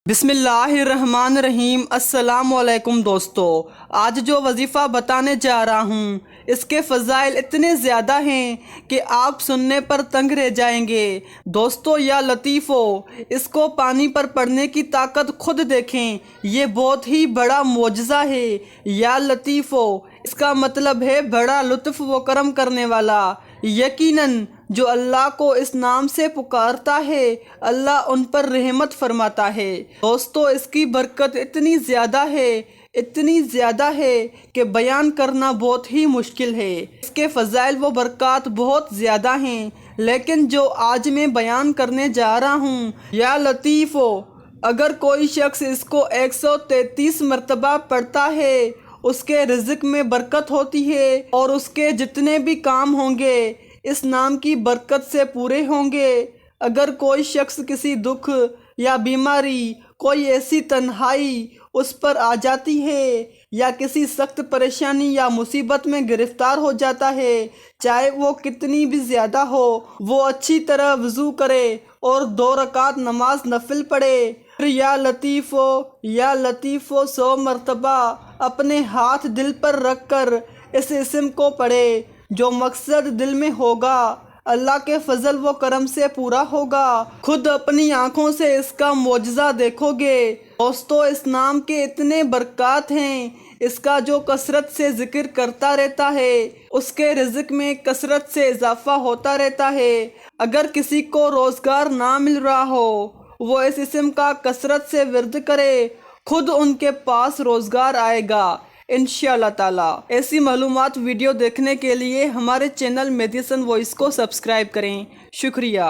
بسم اللہ الرحمن الرحیم۔ السلام علیکم دوستو، آج جو وظیفہ بتانے جا رہا ہوں اس کے فضائل اتنے زیادہ ہیں کہ آپ سننے پر تنگ رہ جائیں گے۔ دوستو یا لطیفو، اس کو پانی پر پڑھنے کی طاقت خود دیکھیں، یہ بہت ہی بڑا معجزہ ہے۔ یا لطیفو اس کا مطلب ہے بڑا لطف و کرم کرنے والا۔ یقیناً جو اللہ کو اس نام سے پکارتا ہے اللہ ان پر رحمت فرماتا ہے۔ دوستو اس کی برکت اتنی زیادہ ہے کہ بیان کرنا بہت ہی مشکل ہے۔ اس کے فضائل و برکات بہت زیادہ ہیں، لیکن جو آج میں بیان کرنے جا رہا ہوں، یا لطیفو، اگر کوئی شخص اس کو 133 مرتبہ پڑھتا ہے اس کے رزق میں برکت ہوتی ہے اور اس کے جتنے بھی کام ہوں گے اس نام کی برکت سے پورے ہوں گے۔ اگر کوئی شخص کسی دکھ یا بیماری، کوئی ایسی تنہائی اس پر آ جاتی ہے یا کسی سخت پریشانی یا مصیبت میں گرفتار ہو جاتا ہے، چاہے وہ کتنی بھی زیادہ ہو، وہ اچھی طرح وضو کرے اور 2 رکعت نماز نفل پڑھے، پھر یا لطیفو 100 مرتبہ اپنے ہاتھ دل پر رکھ کر اس اسم کو پڑھے، جو مقصد دل میں ہوگا اللہ کے فضل و کرم سے پورا ہوگا۔ خود اپنی آنکھوں سے اس کا معجزہ دیکھو گے۔ دوستو اس نام کے اتنے برکات ہیں، اس کا جو کثرت سے ذکر کرتا رہتا ہے اس کے رزق میں کثرت سے اضافہ ہوتا رہتا ہے۔ اگر کسی کو روزگار نہ مل رہا ہو وہ اس اسم کا کثرت سے ورد کرے، خود ان کے پاس روزگار آئے گا انشاءاللہ تعالی۔ ایسی معلومات ویڈیو دیکھنے کے لیے ہمارے چینل میڈیسن وائس کو سبسکرائب کریں۔ شکریہ۔